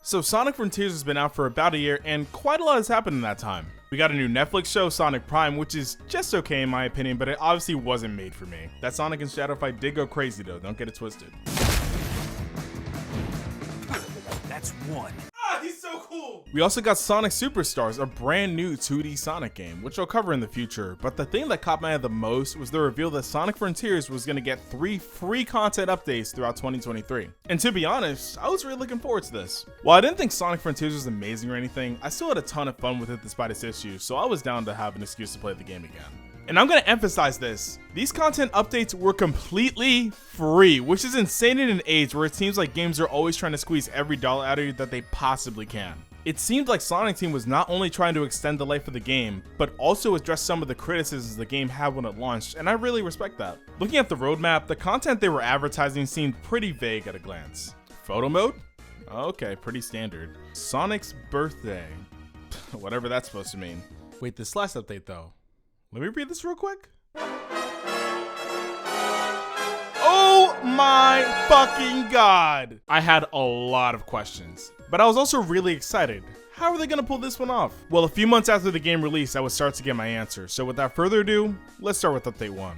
So Sonic Frontiers has been out for about a year and quite a lot has happened in that time. We got a new Netflix show, Sonic Prime, which is just okay in my opinion, but it obviously wasn't made for me. That Sonic and Shadow fight did go crazy though, don't get it twisted. That's one. Ah, he's so cool! We also got Sonic Superstars, a brand new 2D Sonic game, which I'll cover in the future, but the thing that caught my eye the most was the reveal that Sonic Frontiers was going to get 3 free content updates throughout 2023. And to be honest, I was really looking forward to this. While I didn't think Sonic Frontiers was amazing or anything, I still had a ton of fun with it despite its issues, so I was down to have an excuse to play the game again. And I'm going to emphasize this, these content updates were completely free, which is insane in an age where it seems like games are always trying to squeeze every dollar out of you that they possibly can. It seemed like Sonic Team was not only trying to extend the life of the game, but also address some of the criticisms the game had when it launched, and I really respect that. Looking at the roadmap, the content they were advertising seemed pretty vague at a glance. Photo mode? Okay, pretty standard. Sonic's birthday. Whatever that's supposed to mean. Wait, this last update though. Let me read this real quick. Oh my fucking god! I had a lot of questions, but I was also really excited. How are they gonna pull this one off? Well, a few months after the game released, I would start to get my answer. So without further ado, let's start with update 1.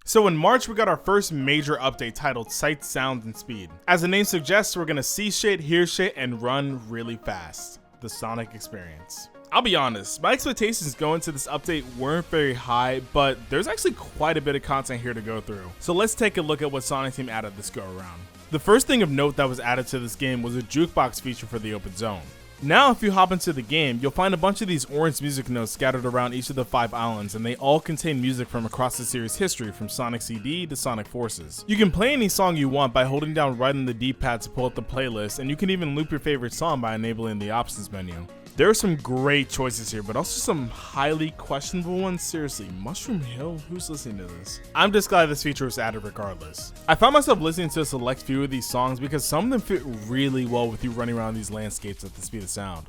So in March, we got our first major update titled Sight, Sound, and Speed. As the name suggests, we're gonna see shit, hear shit, and run really fast. The Sonic experience. I'll be honest, my expectations going into this update weren't very high, but there's actually quite a bit of content here to go through. So let's take a look at what Sonic Team added this go around. The first thing of note that was added to this game was a jukebox feature for the open zone. Now if you hop into the game, you'll find a bunch of these orange music notes scattered around each of the 5 islands, and they all contain music from across the series' history, from Sonic CD to Sonic Forces. You can play any song you want by holding down right on the D-pad to pull up the playlist, and you can even loop your favorite song by enabling the options menu. There are some great choices here, but also some highly questionable ones. Seriously, Mushroom Hill? Who's listening to this? I'm just glad this feature was added regardless. I found myself listening to a select few of these songs because some of them fit really well with you running around these landscapes at the speed of sound.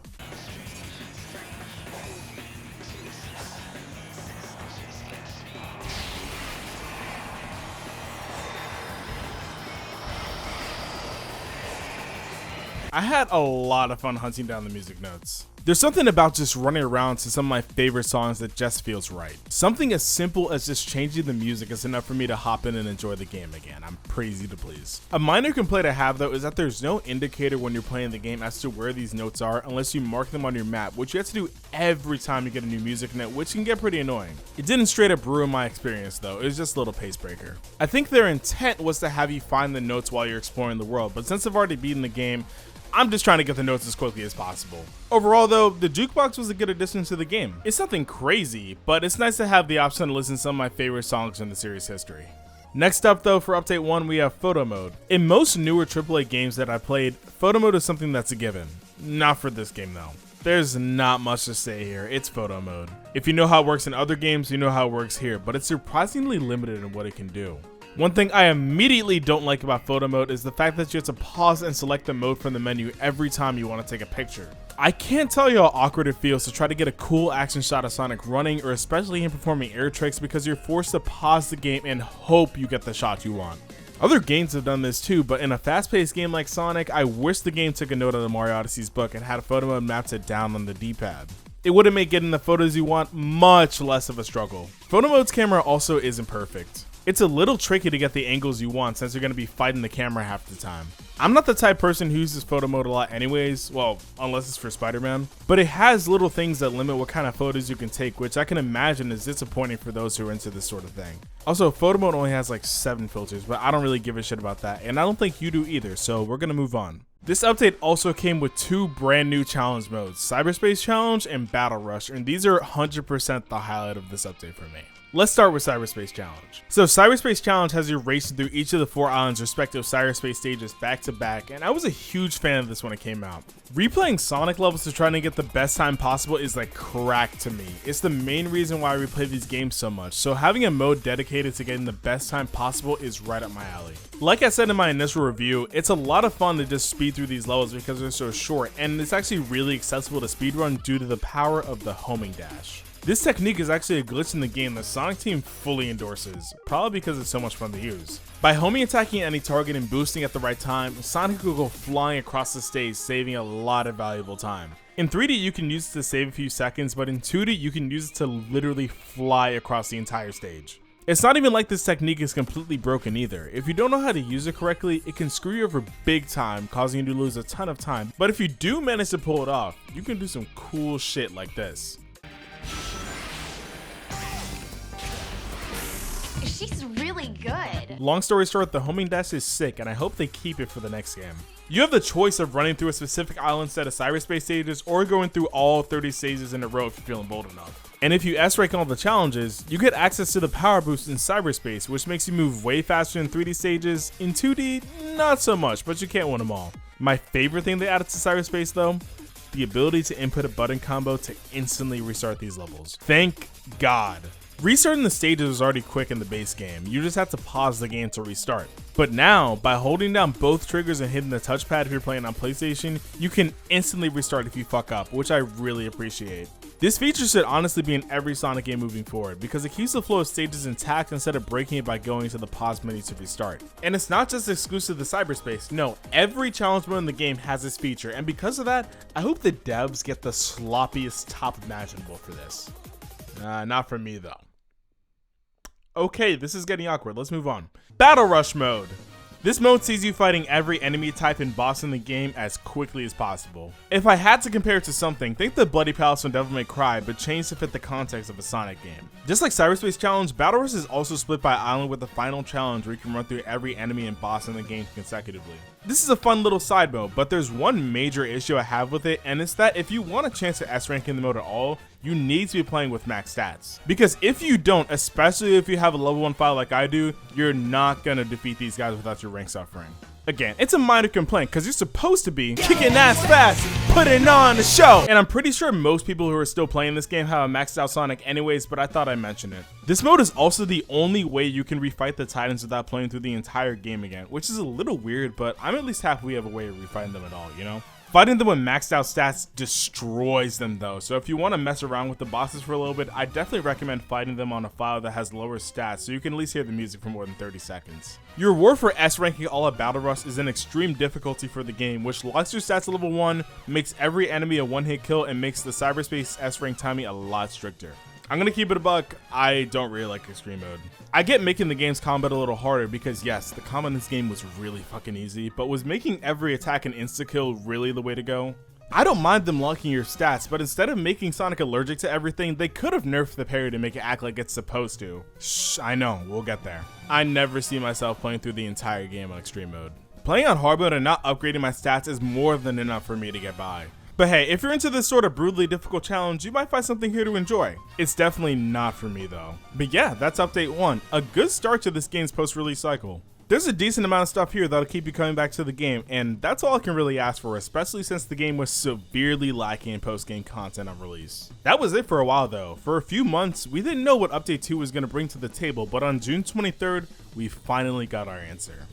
I had a lot of fun hunting down the music notes. There's something about just running around to some of my favorite songs that just feels right. Something as simple as just changing the music is enough for me to hop in and enjoy the game again. I'm pretty easy to please. A minor complaint I have though is that there's no indicator when you're playing the game as to where these notes are unless you mark them on your map, which you have to do every time you get a new music note, which can get pretty annoying. It didn't straight up ruin my experience though, it was just a little pace breaker. I think their intent was to have you find the notes while you're exploring the world, but since I've already beaten the game, I'm just trying to get the notes as quickly as possible. Overall though, the jukebox was a good addition to the game. It's nothing crazy, but it's nice to have the option to listen to some of my favorite songs in the series history. Next up though, for update 1, we have photo mode. In most newer AAA games that I played, photo mode is something that's a given. Not for this game though. There's not much to say here, it's photo mode. If you know how it works in other games, you know how it works here, but it's surprisingly limited in what it can do. One thing I immediately don't like about photo mode is the fact that you have to pause and select the mode from the menu every time you want to take a picture. I can't tell you how awkward it feels to try to get a cool action shot of Sonic running or especially him performing air tricks because you're forced to pause the game and hope you get the shot you want. Other games have done this too, but in a fast-paced game like Sonic, I wish the game took a note of the Mario Odyssey's book and had a photo mode mapped it down on the D-pad. It would have made getting the photos you want much less of a struggle. Photo mode's camera also isn't perfect. It's a little tricky to get the angles you want since you're going to be fighting the camera half the time. I'm not the type person who uses photo mode a lot anyways, well, unless it's for Spider-Man, but it has little things that limit what kind of photos you can take, which I can imagine is disappointing for those who are into this sort of thing. Also, photo mode only has like 7 filters, but I don't really give a shit about that, and I don't think you do either, so we're going to move on. This update also came with 2 brand new challenge modes, Cyberspace Challenge and Battle Rush, and these are 100% the highlight of this update for me. Let's start with Cyberspace Challenge. So Cyberspace Challenge has you racing through each of the 4 islands' respective cyberspace stages back to back, and I was a huge fan of this when it came out. Replaying Sonic levels to try to get the best time possible is like crack to me. It's the main reason why I replay these games so much, so having a mode dedicated to getting the best time possible is right up my alley. Like I said in my initial review, it's a lot of fun to just speed through these levels because they're so short, and it's actually really accessible to speedrun due to the power of the homing dash. This technique is actually a glitch in the game that Sonic Team fully endorses, probably because it's so much fun to use. By homing attacking any target and boosting at the right time, Sonic will go flying across the stage, saving a lot of valuable time. In 3D you can use it to save a few seconds, but in 2D you can use it to literally fly across the entire stage. It's not even like this technique is completely broken either. If you don't know how to use it correctly, it can screw you over big time, causing you to lose a ton of time. But if you do manage to pull it off, you can do some cool shit like this. She's really good. Long story short, the homing dash is sick, and I hope they keep it for the next game. You have the choice of running through a specific island set of cyberspace stages or going through all 30 stages in a row if you're feeling bold enough. And if you S-rank all the challenges, you get access to the power boost in cyberspace, which makes you move way faster in 3D stages. In 2D, not so much, but you can't win them all. My favorite thing they added to cyberspace though, the ability to input a button combo to instantly restart these levels. Thank God. Restarting the stages was already quick in the base game, you just have to pause the game to restart. But now, by holding down both triggers and hitting the touchpad if you're playing on PlayStation, you can instantly restart if you fuck up, which I really appreciate. This feature should honestly be in every Sonic game moving forward, because it keeps the flow of stages intact instead of breaking it by going to the pause menu to restart. And it's not just exclusive to cyberspace, no, every challenge mode in the game has this feature, and because of that, I hope the devs get the sloppiest top imaginable for this. Not for me though. Okay, this is getting awkward, let's move on. Battle Rush mode. This mode sees you fighting every enemy type and boss in the game as quickly as possible. If I had to compare it to something, think the Bloody Palace from Devil May Cry, but changed to fit the context of a Sonic game. Just like Cyberspace Challenge, Battle Rush is also split by island with a final challenge where you can run through every enemy and boss in the game consecutively. This is a fun little side mode, but there's one major issue I have with it, and it's that if you want a chance to S-rank in the mode at all, you need to be playing with max stats. Because if you don't, especially if you have a level 1 file like I do, you're not gonna defeat these guys without your rank suffering. Again, it's a minor complaint because you're supposed to be kicking ass fast, putting on the show. And I'm pretty sure most people who are still playing this game have a maxed out Sonic anyways, but I thought I'd mention it. This mode is also the only way you can refight the Titans without playing through the entire game again, which is a little weird, but I'm at least happy we have a way of refighting them at all, you know? Fighting them with maxed out stats destroys them though, so if you want to mess around with the bosses for a little bit, I definitely recommend fighting them on a file that has lower stats so you can at least hear the music for more than 30 seconds. Your reward for S-ranking all at Battle Rush is an extreme difficulty for the game, which locks your stats to level 1, makes every enemy a one-hit kill, and makes the cyberspace S-rank timing a lot stricter. I'm gonna keep it a buck, I don't really like extreme mode. I get making the game's combat a little harder because yes, the combat in this game was really fucking easy, but was making every attack an insta-kill really the way to go? I don't mind them locking your stats, but instead of making Sonic allergic to everything, they could have nerfed the parry to make it act like it's supposed to. Shh, I know, we'll get there. I never see myself playing through the entire game on extreme mode. Playing on hard mode and not upgrading my stats is more than enough for me to get by. But hey, if you're into this sort of brutally difficult challenge, you might find something here to enjoy. It's definitely not for me though. But yeah, that's update 1. A good start to this game's post-release cycle. There's a decent amount of stuff here that'll keep you coming back to the game, and that's all I can really ask for, especially since the game was severely lacking in post-game content on release. That was it for a while though. For a few months, we didn't know what update 2 was going to bring to the table, but on June 23rd, we finally got our answer.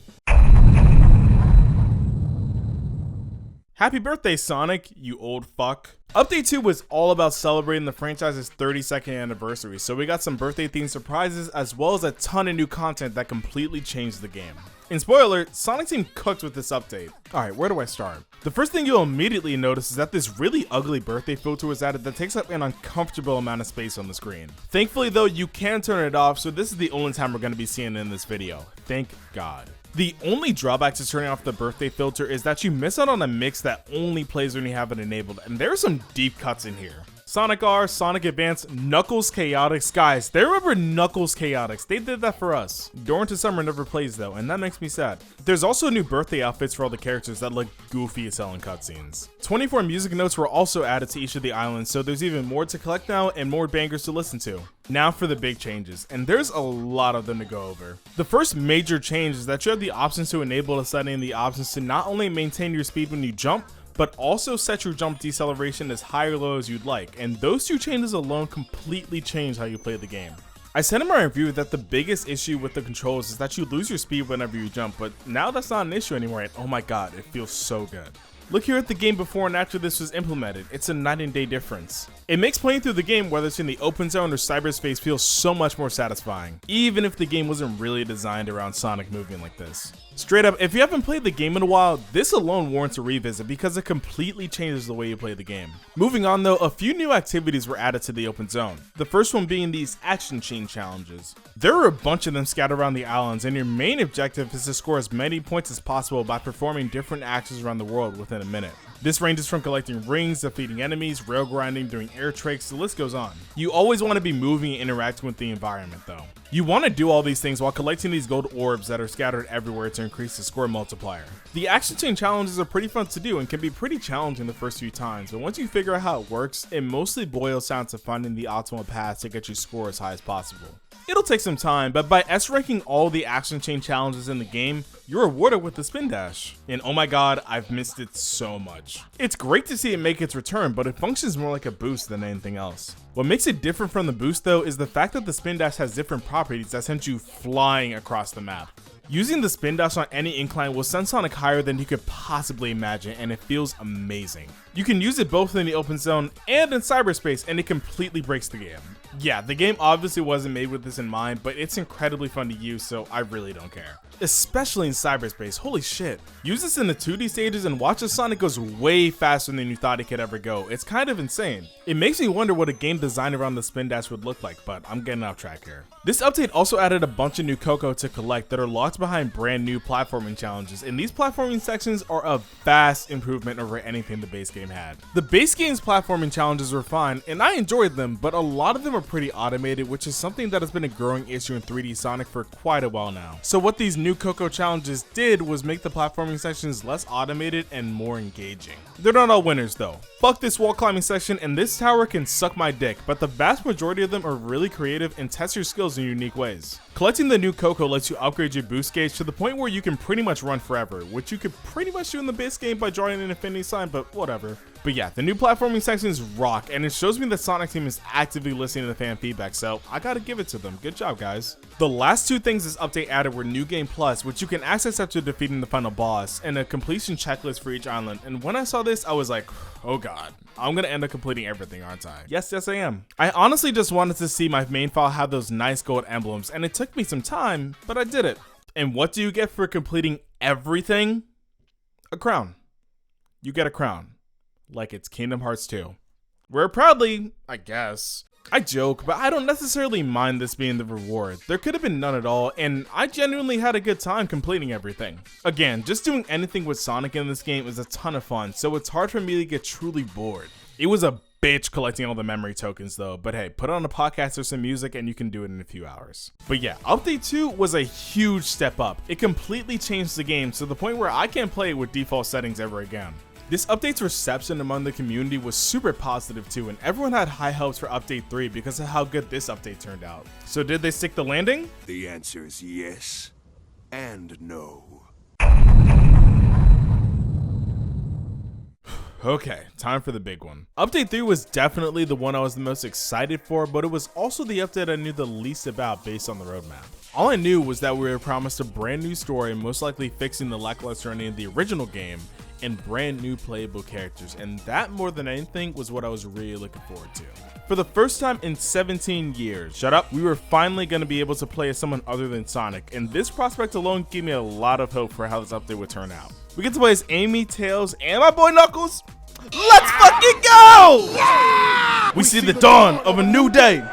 Happy birthday, Sonic, you old fuck. Update 2 was all about celebrating the franchise's 32nd anniversary, so we got some birthday themed surprises as well as a ton of new content that completely changed the game. In spoiler alert, Sonic Team cooked with this update. Alright, where do I start? The first thing you'll immediately notice is that this really ugly birthday filter was added that takes up an uncomfortable amount of space on the screen. Thankfully though, you can turn it off, so this is the only time we're going to be seeing it in this video. Thank God. The only drawback to turning off the birthday filter is that you miss out on a mix that only plays when you have it enabled, and there are some deep cuts in here. Sonic R, Sonic Advance, Knuckles Chaotix. Guys, they remember Knuckles Chaotix. They did that for us. Door into Summer never plays though, and that makes me sad. There's also new birthday outfits for all the characters that look goofy as hell in cutscenes. 24 music notes were also added to each of the islands, so there's even more to collect now and more bangers to listen to. Now for the big changes, and there's a lot of them to go over. The first major change is that you have the options to enable a setting and the options to not only maintain your speed when you jump, but also set your jump deceleration as high or low as you'd like, and those two changes alone completely change how you play the game. I said in my review that the biggest issue with the controls is that you lose your speed whenever you jump, but now that's not an issue anymore, and oh my god, it feels so good. Look here at the game before and after this was implemented, it's a night and day difference. It makes playing through the game, whether it's in the open zone or cyberspace, feel so much more satisfying, even if the game wasn't really designed around Sonic moving like this. Straight up, if you haven't played the game in a while, this alone warrants a revisit because it completely changes the way you play the game. Moving on though, a few new activities were added to the open zone. The first one being these action chain challenges. There are a bunch of them scattered around the islands, and your main objective is to score as many points as possible by performing different actions around the world within a minute. This ranges from collecting rings, defeating enemies, rail grinding, doing air tricks, the list goes on. You always want to be moving and interacting with the environment though. You want to do all these things while collecting these gold orbs that are scattered everywhere to increase the score multiplier. The action chain challenges are pretty fun to do and can be pretty challenging the first few times, but once you figure out how it works, it mostly boils down to finding the optimal path to get your score as high as possible. It'll take some time, but by S-ranking all the action chain challenges in the game, you're rewarded with the spin dash. And oh my god, I've missed it so much. It's great to see it make its return, but it functions more like a boost than anything else. What makes it different from the boost though is the fact that the spin dash has different properties that send you flying across the map. Using the spin dash on any incline will send Sonic higher than you could possibly imagine, and it feels amazing. You can use it both in the open zone and in cyberspace, and it completely breaks the game. Yeah, the game obviously wasn't made with this in mind, but it's incredibly fun to use, so I really don't care. Especially in cyberspace, holy shit. Use this in the 2D stages and watch as Sonic goes way faster than you thought it could ever go. It's kind of insane. It makes me wonder what a game designed around the spin dash would look like, but I'm getting off track here. This update also added a bunch of new Coco to collect that are locked behind brand new platforming challenges, and these platforming sections are a vast improvement over anything the base game had. The base game's platforming challenges were fine, and I enjoyed them, but a lot of them are pretty automated, which is something that has been a growing issue in 3D Sonic for quite a while now. So what these new Coco challenges did was make the platforming sections less automated and more engaging. They're not all winners though. Fuck this wall climbing section, and this tower can suck my dick, but the vast majority of them are really creative and test your skills in unique ways. Collecting the new Coco lets you upgrade your boost gauge to the point where you can pretty much run forever, which you could pretty much do in the base game by drawing an infinity sign, but whatever. But yeah, the new platforming sections rock, and it shows me the Sonic team is actively listening to the fan feedback, so I gotta give it to them. Good job, guys. The last two things this update added were New Game Plus, which you can access after defeating the final boss, and a completion checklist for each island. And when I saw this, I was like, oh god, I'm gonna end up completing everything, aren't I? Yes, I am. I honestly just wanted to see my main file have those nice gold emblems, and it took me some time, but I did it. And what do you get for completing everything? A crown. You get a crown. Like it's Kingdom Hearts 2. Wear it proudly, I guess. I joke, but I don't necessarily mind this being the reward. There could have been none at all, and I genuinely had a good time completing everything. Again, just doing anything with Sonic in this game is a ton of fun, so it's hard for me to get truly bored. It was a bitch collecting all the memory tokens though, but hey, put on a podcast or some music and you can do it in a few hours. But yeah, Update 2 was a huge step up. It completely changed the game to the point where I can't play it with default settings ever again. This update's reception among the community was super positive too, and everyone had high hopes for Update 3 because of how good this update turned out. So did they stick the landing? The answer is yes and no. Okay, time for the big one. Update 3 was definitely the one I was the most excited for, but it was also the update I knew the least about based on the roadmap. All I knew was that we were promised a brand new story, most likely fixing the lackluster ending of the original game, and brand new playable characters, and that more than anything was what I was really looking forward to. For the first time in 17 years, shut up, we were finally going to be able to play as someone other than Sonic, and this prospect alone gave me a lot of hope for how this update would turn out. We get to play as Amy, Tails, and my boy Knuckles. Let's fucking go! Yeah! We see the dawn of a new day.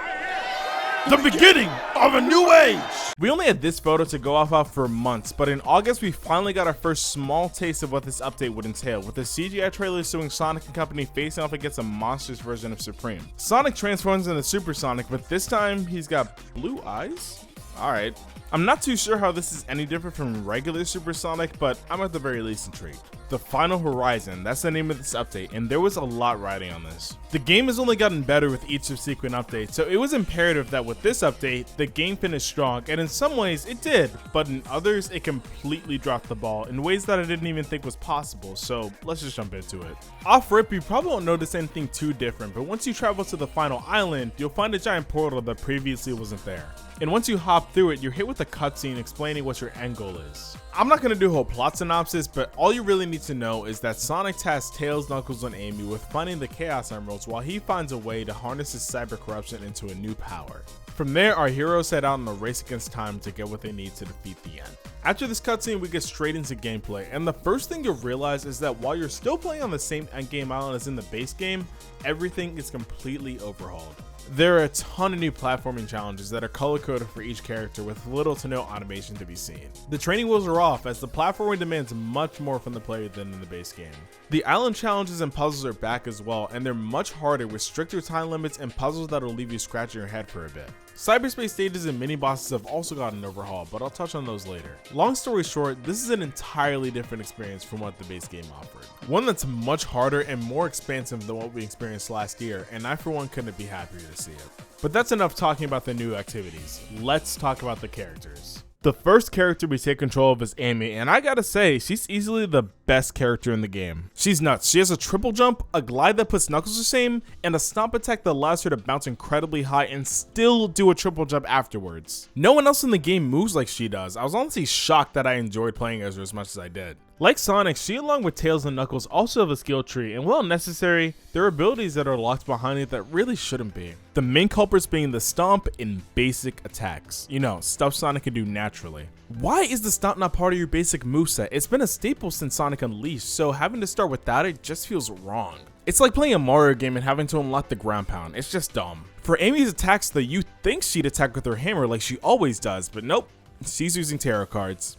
The beginning of a new age. We only had this photo to go off of for months, but in August we finally got our first small taste of what this update would entail, with a CGI trailer showing Sonic and company facing off against a monstrous version of Supreme. Sonic transforms into Super Sonic, but this time he's got blue eyes? Alright. I'm not too sure how this is any different from regular Super Sonic, but I'm at the very least intrigued. The Final Horizon, that's the name of this update, and there was a lot riding on this. The game has only gotten better with each subsequent update, so it was imperative that with this update, the game finished strong, and in some ways it did, but in others it completely dropped the ball in ways that I didn't even think was possible, so let's just jump into it. Off rip, you probably won't notice anything too different, but once you travel to the final island, you'll find a giant portal that previously wasn't there. And once you hop through it, you're hit with a cutscene explaining what your end goal is. I'm not going to do a whole plot synopsis, but all you really need to know is that Sonic tasks Tails, Knuckles, and Amy with finding the Chaos Emeralds while he finds a way to harness his cyber corruption into a new power. From there, our heroes set out on a race against time to get what they need to defeat the end. After this cutscene, we get straight into gameplay, and the first thing you'll realize is that while you're still playing on the same endgame island as in the base game, everything is completely overhauled. There are a ton of new platforming challenges that are color-coded for each character with little to no automation to be seen. The training wheels are off as the platforming demands much more from the player than in the base game. The island challenges and puzzles are back as well, and they're much harder with stricter time limits and puzzles that'll leave you scratching your head for a bit. Cyberspace stages and mini bosses have also gotten an overhaul, but I'll touch on those later. Long story short, this is an entirely different experience from what the base game offered. One that's much harder and more expansive than what we experienced last year, and I for one couldn't be happier to see it. But that's enough talking about the new activities. Let's talk about the characters. The first character we take control of is Amy, and I gotta say, she's easily the best character in the game. She's nuts. She has a triple jump, a glide that puts Knuckles to shame, and a stomp attack that allows her to bounce incredibly high and still do a triple jump afterwards. No one else in the game moves like she does. I was honestly shocked that I enjoyed playing as her as much as I did. Like Sonic, she along with Tails and Knuckles also have a skill tree, and while necessary, there are abilities that are locked behind it that really shouldn't be. The main culprits being the stomp and basic attacks. You know, stuff Sonic can do naturally. Why is the stomp not part of your basic moveset? It's been a staple since Sonic Unleashed, so having to start without it just feels wrong. It's like playing a Mario game and having to unlock the ground pound. It's just dumb. For Amy's attacks though, you think she'd attack with her hammer like she always does, but nope, she's using tarot cards.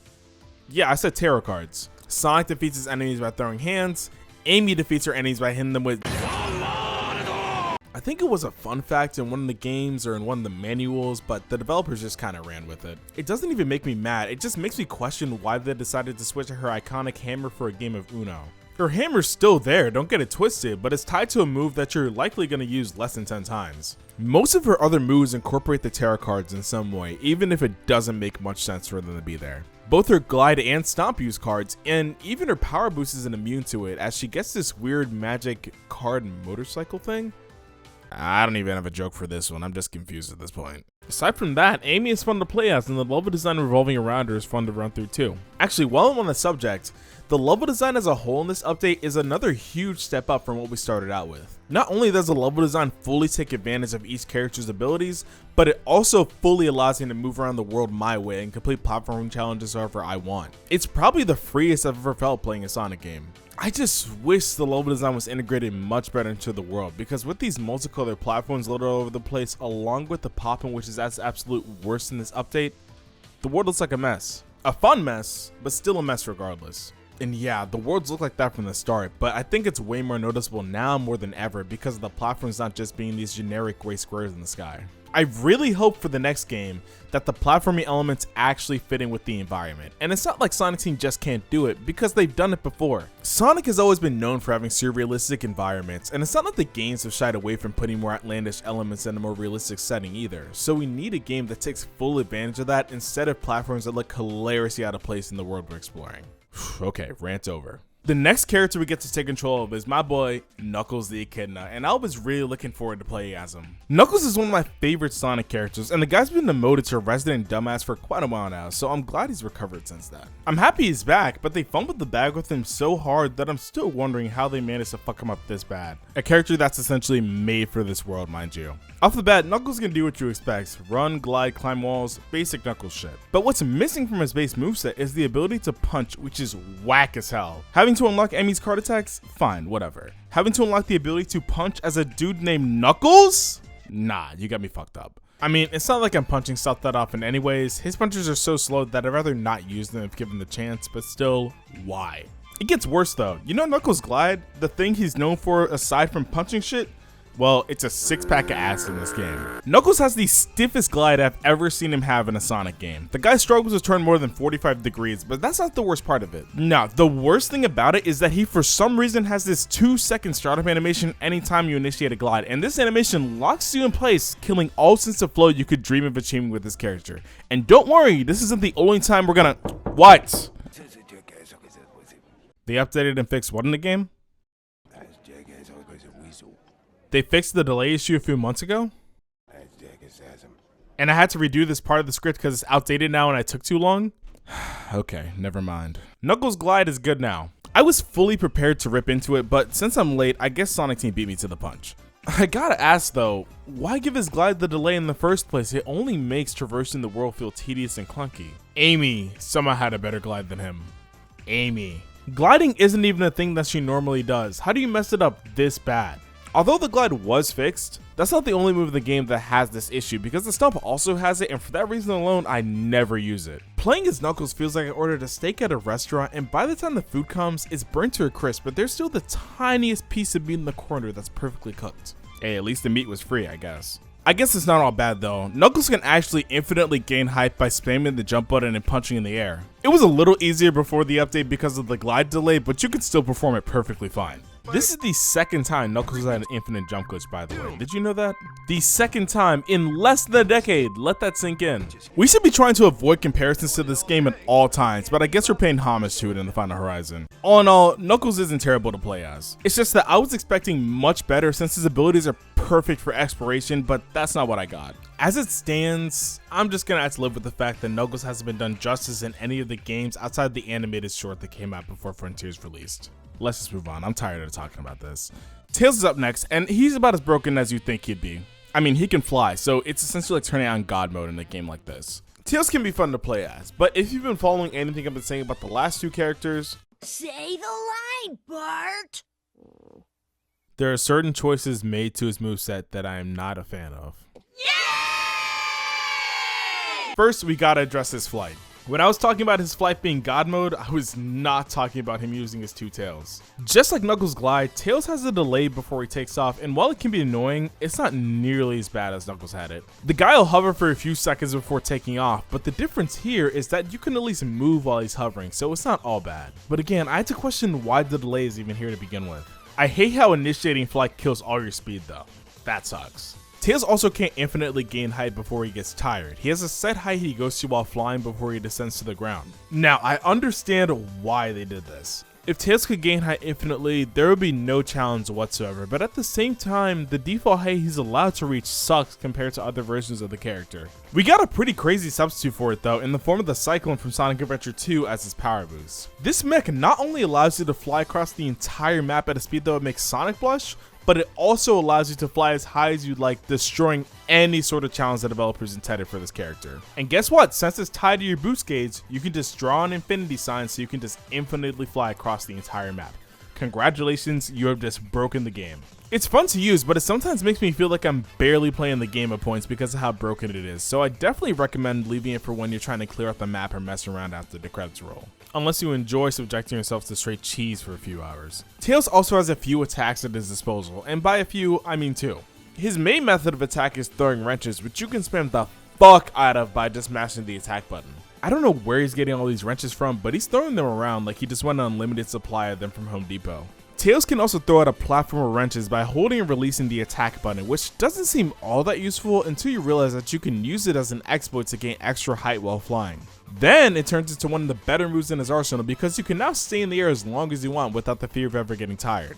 Yeah, I said tarot cards. Sonic defeats his enemies by throwing hands. Amy defeats her enemies by hitting them with... I think it was a fun fact in one of the games or in one of the manuals, but the developers just kind of ran with it. It doesn't even make me mad, it just makes me question why they decided to switch her iconic hammer for a game of Uno. Her hammer's still there, don't get it twisted, but it's tied to a move that you're likely going to use less than 10 times. Most of her other moves incorporate the tarot cards in some way, even if it doesn't make much sense for them to be there. Both her glide and stomp use cards, and even her power boost isn't immune to it as she gets this weird magic card motorcycle thing. I don't even have a joke for this one, I'm just confused at this point. Aside from that, Amy is fun to play as, and the level design revolving around her is fun to run through too. Actually, while I'm on the subject, the level design as a whole in this update is another huge step up from what we started out with. Not only does the level design fully take advantage of each character's abilities, but it also fully allows me to move around the world my way and complete platforming challenges however I want. It's probably the freest I've ever felt playing a Sonic game. I just wish the level design was integrated much better into the world, because with these multicolored platforms littered all over the place, along with the popping, which is at absolute worst in this update, the world looks like a mess. A fun mess, but still a mess regardless. And yeah, the worlds look like that from the start, but I think it's way more noticeable now more than ever because of the platforms not just being these generic gray squares in the sky. I really hope for the next game that the platforming elements actually fit in with the environment. And it's not like Sonic Team just can't do it, because they've done it before. Sonic has always been known for having surrealistic environments, and it's not like the games have shied away from putting more outlandish elements in a more realistic setting either. So we need a game that takes full advantage of that instead of platforms that look hilariously out of place in the world we're exploring. Okay, rant over. The next character we get to take control of is my boy, Knuckles the Echidna, and I was really looking forward to playing as him. Knuckles is one of my favorite Sonic characters, and the guy's been demoted to resident dumbass for quite a while now, so I'm glad he's recovered since that. I'm happy he's back, but they fumbled the bag with him so hard that I'm still wondering how they managed to fuck him up this bad. A character that's essentially made for this world, mind you. Off the bat, Knuckles can do what you expect: run, glide, climb walls, basic Knuckles shit. But what's missing from his base moveset is the ability to punch, which is whack as hell. Having to unlock Amy's card attacks? Fine, whatever. Having to unlock the ability to punch as a dude named Knuckles? Nah, you got me fucked up. I mean, it's not like I'm punching stuff that often anyways. His punches are so slow that I'd rather not use them if given the chance, but still, why? It gets worse though. You know Knuckles' glide? The thing he's known for aside from punching shit? Well, it's a six-pack of ass in this game. Knuckles has the stiffest glide I've ever seen him have in a Sonic game. The guy struggles to turn more than 45 degrees, but that's not the worst part of it. No, the worst thing about it is that he for some reason has this 2-second startup animation anytime you initiate a glide, and this animation locks you in place, killing all sense of flow you could dream of achieving with this character. And don't worry, this isn't the only time we're gonna... What? They updated and fixed what in the game? They fixed the delay issue a few months ago? And I had to redo this part of the script because it's outdated now and I took too long? Okay, never mind. Knuckles Glide is good now. I was fully prepared to rip into it, but since I'm late, I guess Sonic Team beat me to the punch. I gotta ask though, why give his glide the delay in the first place? It only makes traversing the world feel tedious and clunky. Amy somehow had a better glide than him. Amy. Gliding isn't even a thing that she normally does. How do you mess it up this bad? Although the glide was fixed, that's not the only move in the game that has this issue because the stump also has it, and for that reason alone, I never use it. Playing as Knuckles feels like I ordered a steak at a restaurant and by the time the food comes, it's burnt to a crisp, but there's still the tiniest piece of meat in the corner that's perfectly cooked. Hey, at least the meat was free, I guess. I guess it's not all bad though. Knuckles can actually infinitely gain height by spamming the jump button and punching in the air. It was a little easier before the update because of the glide delay, but you could still perform it perfectly fine. This is the second time Knuckles had an infinite jump glitch, by the way. Did you know that? The second time in less than a decade. Let that sink in. We should be trying to avoid comparisons to this game at all times, but I guess we're paying homage to it in the Final Horizon. All in all, Knuckles isn't terrible to play as. It's just that I was expecting much better since his abilities are perfect for exploration, but that's not what I got. As it stands, I'm just gonna have to live with the fact that Knuckles hasn't been done justice in any of the games outside the animated short that came out before Frontiers released. Let's just move on. I'm tired of talking about this. Tails is up next, and he's about as broken as you think he'd be. I mean, he can fly, so it's essentially like turning on God mode in a game like this. Tails can be fun to play as, but if you've been following anything I've been saying about the last two characters, say the line, Bart! There are certain choices made to his moveset that I am not a fan of. Yay! First, we gotta address his flight. When I was talking about his flight being God mode, I was not talking about him using his two tails. Just like Knuckles' glide, Tails has a delay before he takes off, and while it can be annoying, it's not nearly as bad as Knuckles had it. The guy will hover for a few seconds before taking off, but the difference here is that you can at least move while he's hovering, so it's not all bad. But again, I had to question why the delay is even here to begin with. I hate how initiating flight kills all your speed though. That sucks. Tails also can't infinitely gain height before he gets tired. He has a set height he goes to while flying before he descends to the ground. Now, I understand why they did this. If Tails could gain height infinitely, there would be no challenge whatsoever, but at the same time, the default height he's allowed to reach sucks compared to other versions of the character. We got a pretty crazy substitute for it though, in the form of the Cyclone from Sonic Adventure 2 as his power boost. This mech not only allows you to fly across the entire map at a speed that would make Sonic blush, but it also allows you to fly as high as you'd like, destroying any sort of challenge the developers intended for this character. And guess what? Since it's tied to your boost gauge, you can just draw an infinity sign so you can just infinitely fly across the entire map. Congratulations, you have just broken the game. It's fun to use, but it sometimes makes me feel like I'm barely playing the game at points because of how broken it is, so I definitely recommend leaving it for when you're trying to clear out the map or mess around after the credits roll. Unless you enjoy subjecting yourself to straight cheese for a few hours. Tails also has a few attacks at his disposal, and by a few, I mean two. His main method of attack is throwing wrenches, which you can spam the fuck out of by just mashing the attack button. I don't know where he's getting all these wrenches from, but he's throwing them around like he just won an unlimited supply of them from Home Depot. Tails can also throw out a platform of wrenches by holding and releasing the attack button, which doesn't seem all that useful until you realize that you can use it as an exploit to gain extra height while flying. Then it turns into one of the better moves in his arsenal because you can now stay in the air as long as you want without the fear of ever getting tired.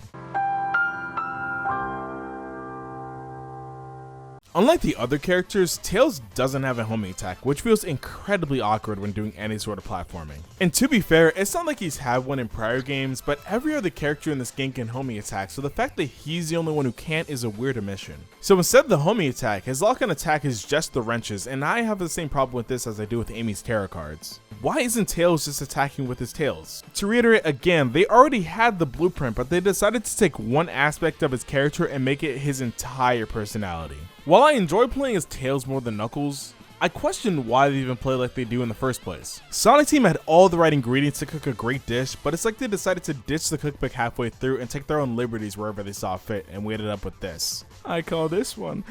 Unlike the other characters, Tails doesn't have a homing attack, which feels incredibly awkward when doing any sort of platforming. And to be fair, it's not like he's had one in prior games, but every other character in this game can homing attack, so the fact that he's the only one who can't is a weird omission. So instead of the homing attack, his lock-on attack is just the wrenches, and I have the same problem with this as I do with Amy's tarot cards. Why isn't Tails just attacking with his tails? To reiterate again, they already had the blueprint, but they decided to take one aspect of his character and make it his entire personality. While I enjoy playing as Tails more than Knuckles, I question why they even play like they do in the first place. Sonic Team had all the right ingredients to cook a great dish, but it's like they decided to ditch the cookbook halfway through and take their own liberties wherever they saw fit, and we ended up with this. I call this one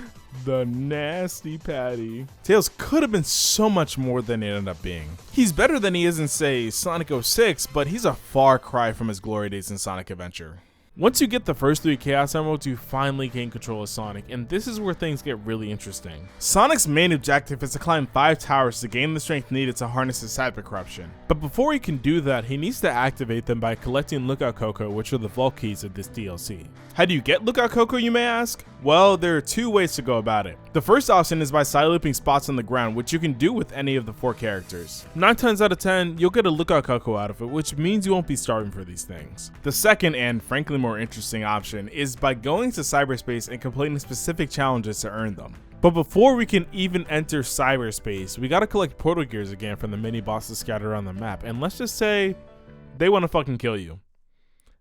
the Nasty Patty. Tails could have been so much more than it ended up being. He's better than he is in, say, Sonic 06, but he's a far cry from his glory days in Sonic Adventure. Once you get the first 3 Chaos Emeralds, you finally gain control of Sonic, and this is where things get really interesting. Sonic's main objective is to climb 5 towers to gain the strength needed to harness his cyber corruption. But before he can do that, he needs to activate them by collecting Lookout Cocoa, which are the vault keys of this DLC. How do you get Lookout Cocoa, you may ask? Well, there are 2 ways to go about it. The first option is by side looping spots on the ground, which you can do with any of the 4 characters. 9 times out of 10, you'll get a Lookout Cocoa out of it, which means you won't be starving for these things. The second, and frankly more interesting option, is by going to cyberspace and completing specific challenges to earn them. But before we can even enter cyberspace, we gotta collect portal gears again from the mini bosses scattered around the map, and let's just say, they wanna fucking kill you.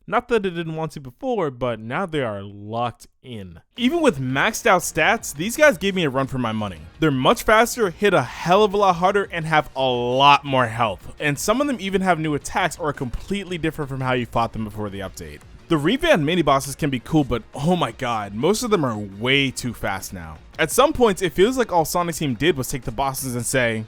Not that it didn't want to before, but now they are locked in. Even with maxed out stats, these guys gave me a run for my money. They're much faster, hit a hell of a lot harder, and have a lot more health. And some of them even have new attacks or are completely different from how you fought them before the update. The revamped mini bosses can be cool, but oh my god, most of them are way too fast now. At some points, it feels like all Sonic's team did was take the bosses and say,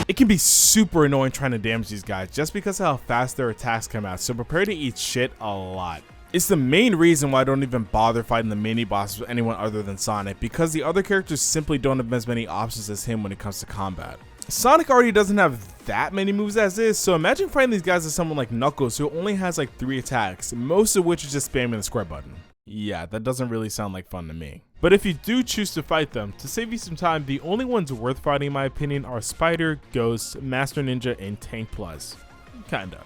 it can be super annoying trying to damage these guys just because of how fast their attacks come out, so prepare to eat shit a lot. It's the main reason why I don't even bother fighting the mini bosses with anyone other than Sonic, because the other characters simply don't have as many options as him when it comes to combat. Sonic already doesn't have that many moves as is, so imagine fighting these guys as someone like Knuckles who only has like 3 attacks, most of which is just spamming the square button. Yeah, that doesn't really sound like fun to me. But if you do choose to fight them, to save you some time, the only ones worth fighting in my opinion are Spider, Ghost, Master Ninja, and Tank Plus. Kinda.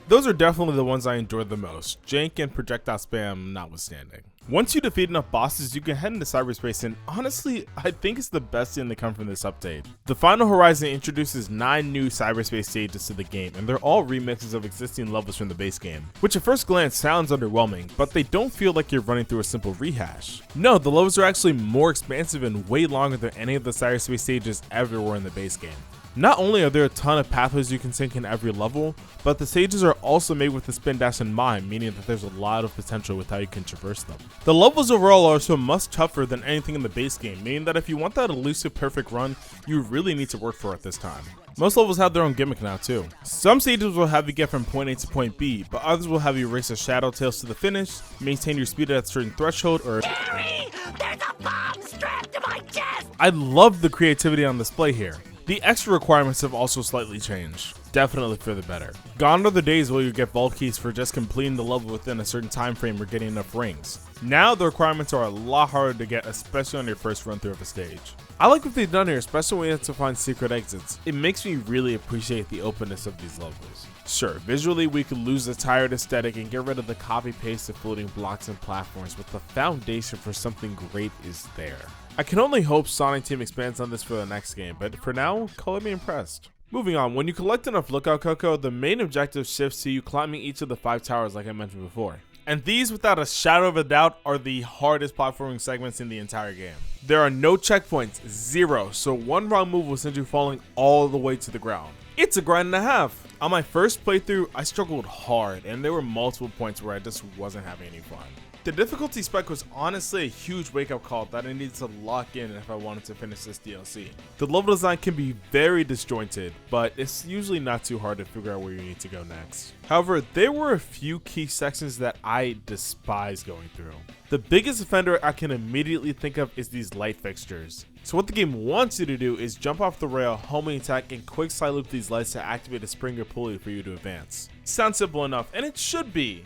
Those are definitely the ones I enjoyed the most, jank and projectile spam notwithstanding. Once you defeat enough bosses, you can head into cyberspace, and honestly, I think it's the best thing to come from this update. The Final Horizon introduces 9 new cyberspace stages to the game, and they're all remixes of existing levels from the base game, which at first glance sounds underwhelming, but they don't feel like you're running through a simple rehash. No, the levels are actually more expansive and way longer than any of the cyberspace stages ever were in the base game. Not only are there a ton of pathways you can sync in every level, but the stages are also made with the spin dash in mind, meaning that there's a lot of potential with how you can traverse them. The levels overall are also much tougher than anything in the base game, meaning that if you want that elusive perfect run, you really need to work for it this time. Most levels have their own gimmick now too. Some stages will have you get from point A to point B, but others will have you race a Shadow Tails to the finish, maintain your speed at a certain threshold, or Harry, there's a bomb strapped to my chest! I love the creativity on display here. The extra requirements have also slightly changed, definitely for the better. Gone are the days where you get vault keys for just completing the level within a certain time frame or getting enough rings. Now the requirements are a lot harder to get, especially on your first run through of a stage. I like what they've done here, especially when you have to find secret exits. It makes me really appreciate the openness of these levels. Sure, visually we could lose the tired aesthetic and get rid of the copy paste of floating blocks and platforms, but the foundation for something great is there. I can only hope Sonic Team expands on this for the next game, but for now, color me impressed. Moving on, when you collect enough Lookout Cocoa, the main objective shifts to you climbing each of the 5 towers like I mentioned before. And these, without a shadow of a doubt, are the hardest platforming segments in the entire game. There are no checkpoints, 0, so one wrong move will send you falling all the way to the ground. It's a grind and a half. On my first playthrough, I struggled hard, and there were multiple points where I just wasn't having any fun. The difficulty spike was honestly a huge wake-up call that I needed to lock in if I wanted to finish this DLC. The level design can be very disjointed, but it's usually not too hard to figure out where you need to go next. However, there were a few key sections that I despise going through. The biggest offender I can immediately think of is these light fixtures. So what the game wants you to do is jump off the rail, homing attack, and quick side loop these lights to activate a spring or pulley for you to advance. Sounds simple enough, and it should be,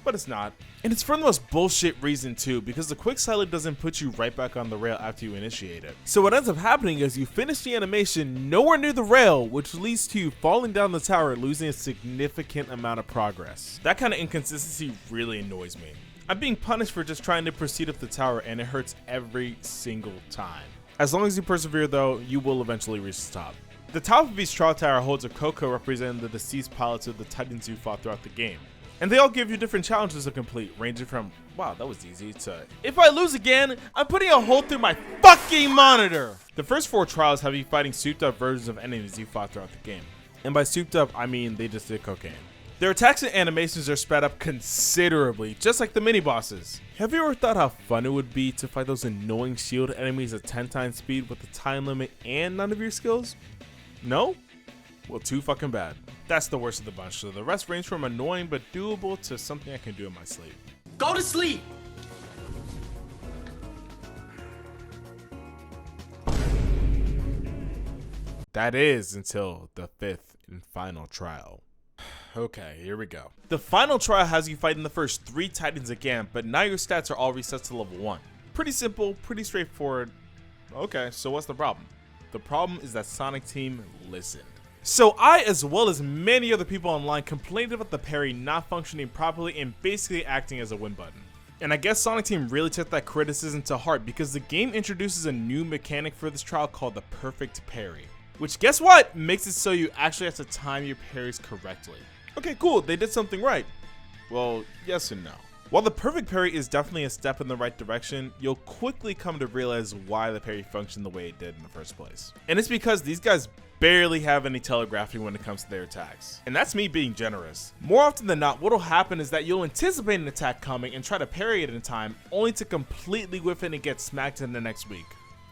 but it's not. And it's for the most bullshit reason too, because the quick side loop doesn't put you right back on the rail after you initiate it. So what ends up happening is you finish the animation nowhere near the rail, which leads to you falling down the tower, losing a significant amount of progress. That kind of inconsistency really annoys me. I'm being punished for just trying to proceed up the tower, and it hurts every single time. As long as you persevere though, you will eventually reach the top. The top of each trial tower holds a Cocoa representing the deceased pilots of the Titans you fought throughout the game. And they all give you different challenges to complete, ranging from, wow, that was easy, to, if I lose again, I'm putting a hole through my fucking monitor! The first 4 trials have you fighting souped up versions of enemies you fought throughout the game. And by souped up, I mean they just did cocaine. Their attacks and animations are sped up considerably, just like the mini-bosses. Have you ever thought how fun it would be to fight those annoying shield enemies at 10 times speed with a time limit and none of your skills? No? Well, too fucking bad. That's the worst of the bunch, so the rest range from annoying but doable to something I can do in my sleep. Go to sleep! That is until the 5th and final trial. Okay, here we go. The final trial has you fighting the first 3 titans again, but now your stats are all reset to level 1. Pretty simple, pretty straightforward. Okay, so what's the problem? The problem is that Sonic Team listened. So I, as well as many other people online, complained about the parry not functioning properly and basically acting as a win button. And I guess Sonic Team really took that criticism to heart because the game introduces a new mechanic for this trial called the perfect parry. Which, guess what? Makes it so you actually have to time your parries correctly. Okay, cool, they did something right. Well, yes and no. While the perfect parry is definitely a step in the right direction, you'll quickly come to realize why the parry functioned the way it did in the first place. And it's because these guys barely have any telegraphy when it comes to their attacks. And that's me being generous. More often than not, what'll happen is that you'll anticipate an attack coming and try to parry it in time, only to completely whiff it and get smacked in the next week.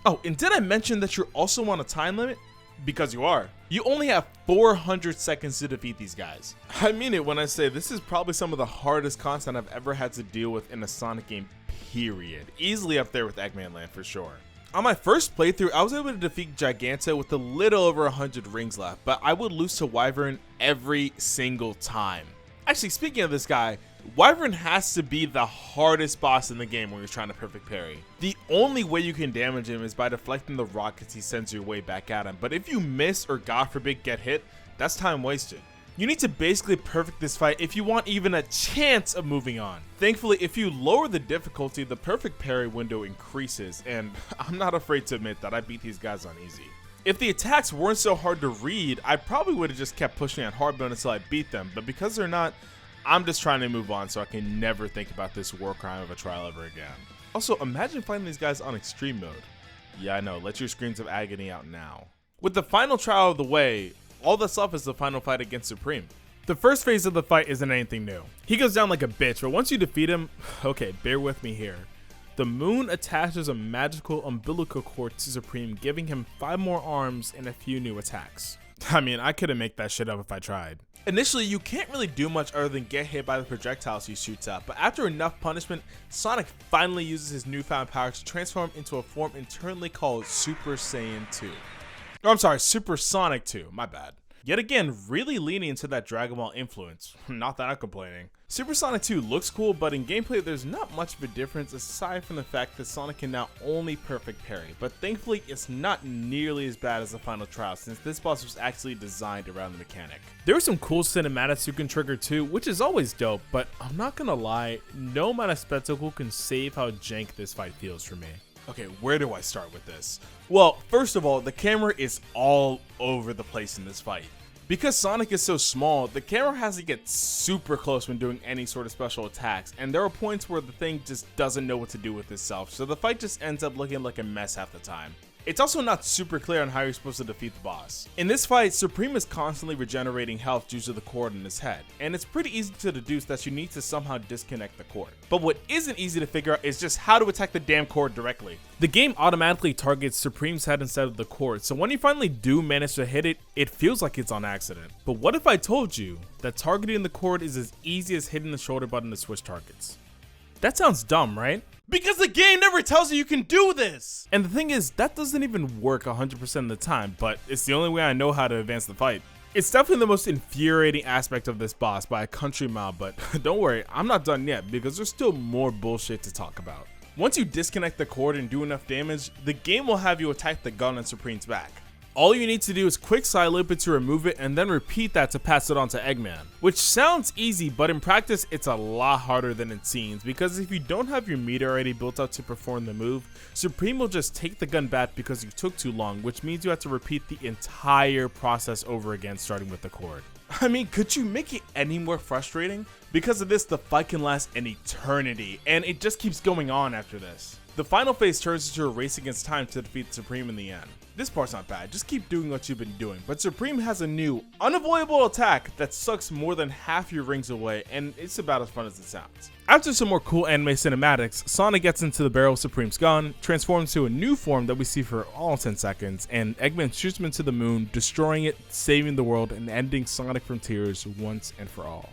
Oh, and did I mention that you're also on a time limit? Because you are. You only have 400 seconds to defeat these guys. I mean it when I say this is probably some of the hardest content I've ever had to deal with in a Sonic game, period. Easily up there with Eggman Land for sure. On my first playthrough, I was able to defeat Giganta with a little over 100 rings left, but I would lose to Wyvern every single time. Actually, speaking of this guy, Wyvern has to be the hardest boss in the game when you're trying to perfect parry. The only way you can damage him is by deflecting the rockets he sends your way back at him, but if you miss or God forbid get hit, that's time wasted. You need to basically perfect this fight if you want even a chance of moving on. Thankfully, if you lower the difficulty, the perfect parry window increases, and I'm not afraid to admit that I beat these guys on easy. If the attacks weren't so hard to read, I probably would have just kept pushing on hard mode until I beat them, but because they're not, I'm just trying to move on so I can never think about this war crime of a trial ever again. Also, imagine fighting these guys on extreme mode. Yeah, I know, let your screams of agony out now. With the final trial of the way, all that's left is the final fight against Supreme. The first phase of the fight isn't anything new. He goes down like a bitch, but once you defeat him, okay, bear with me here. The moon attaches a magical umbilical cord to Supreme, giving him 5 more arms and a few new attacks. I mean, I couldn't make that shit up if I tried. Initially, you can't really do much other than get hit by the projectiles he shoots out, but after enough punishment, Sonic finally uses his newfound power to transform into a form internally called Super Saiyan 2. Oh, I'm sorry, Super Sonic 2, my bad. Yet again, really leaning into that Dragon Ball influence. Not that I'm complaining. Super Sonic 2 looks cool, but in gameplay there's not much of a difference aside from the fact that Sonic can now only perfect parry, but thankfully it's not nearly as bad as the final trial since this boss was actually designed around the mechanic. There are some cool cinematics you can trigger too, which is always dope, but I'm not gonna lie, no amount of spectacle can save how jank this fight feels for me. Okay, where do I start with this? Well, first of all, the camera is all over the place in this fight. Because Sonic is so small, the camera has to get super close when doing any sort of special attacks, and there are points where the thing just doesn't know what to do with itself, so the fight just ends up looking like a mess half the time. It's also not super clear on how you're supposed to defeat the boss. In this fight, Supreme is constantly regenerating health due to the cord in his head, and it's pretty easy to deduce that you need to somehow disconnect the cord. But what isn't easy to figure out is just how to attack the damn cord directly. The game automatically targets Supreme's head instead of the cord, so when you finally do manage to hit it, it feels like it's on accident. But what if I told you that targeting the cord is as easy as hitting the shoulder button to switch targets? That sounds dumb, right? Because the game never tells you can do this! And the thing is, that doesn't even work 100% of the time, but it's the only way I know how to advance the fight. It's definitely the most infuriating aspect of this boss by a country mile, but don't worry, I'm not done yet because there's still more bullshit to talk about. Once you disconnect the cord and do enough damage, the game will have you attack the gun on Supreme's back. All you need to do is quick side loop it to remove it and then repeat that to pass it on to Eggman. Which sounds easy, but in practice it's a lot harder than it seems, because if you don't have your meter already built up to perform the move, Supreme will just take the gun back because you took too long, which means you have to repeat the entire process over again starting with the cord. I mean, could you make it any more frustrating? Because of this, the fight can last an eternity, and it just keeps going on after this. The final phase turns into a race against time to defeat Supreme in the end. This part's not bad, just keep doing what you've been doing, but Supreme has a new, unavoidable attack that sucks more than half your rings away, and it's about as fun as it sounds. After some more cool anime cinematics, Sonic gets into the barrel of Supreme's gun, transforms to a new form that we see for all 10 seconds, and Eggman shoots him into the moon, destroying it, saving the world, and ending Sonic Frontiers once and for all.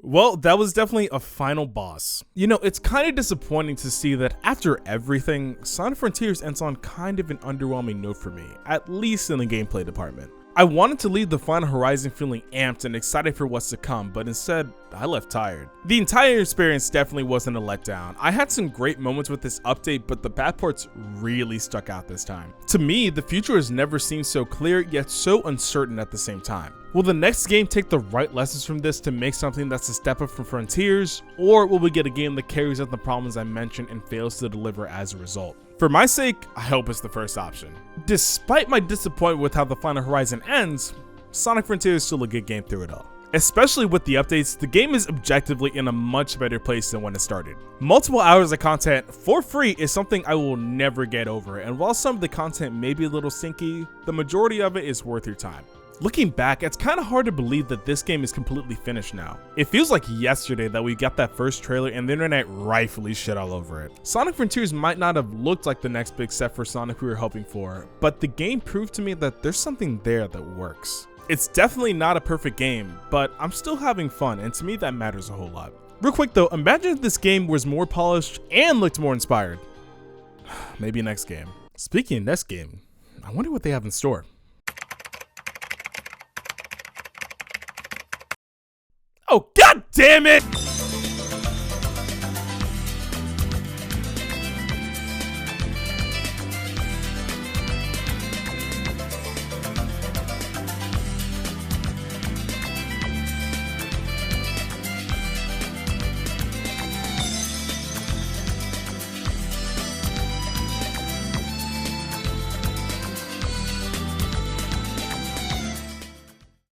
Well, that was definitely a final boss. You know, it's kind of disappointing to see that after everything, Sonic Frontiers ends on kind of an underwhelming note for me, at least in the gameplay department. I wanted to leave the Final Horizon feeling amped and excited for what's to come, but instead, I left tired. The entire experience definitely wasn't a letdown. I had some great moments with this update, but the bad parts really stuck out this time. To me, the future has never seemed so clear, yet so uncertain at the same time. Will the next game take the right lessons from this to make something that's a step up from Frontiers, or will we get a game that carries out the problems I mentioned and fails to deliver as a result? For my sake, I hope it's the first option. Despite my disappointment with how the Final Horizon ends, Sonic Frontiers is still a good game through it all. Especially with the updates, the game is objectively in a much better place than when it started. Multiple hours of content for free is something I will never get over, and while some of the content may be a little sinky, the majority of it is worth your time. Looking back, it's kind of hard to believe that this game is completely finished now. It feels like yesterday that we got that first trailer and the internet rightfully shit all over it. Sonic Frontiers might not have looked like the next big step for Sonic we were hoping for, but the game proved to me that there's something there that works. It's definitely not a perfect game, but I'm still having fun, and to me that matters a whole lot. Real quick though, imagine if this game was more polished and looked more inspired. Maybe next game. Speaking of next game, I wonder what they have in store. Oh, god damn it!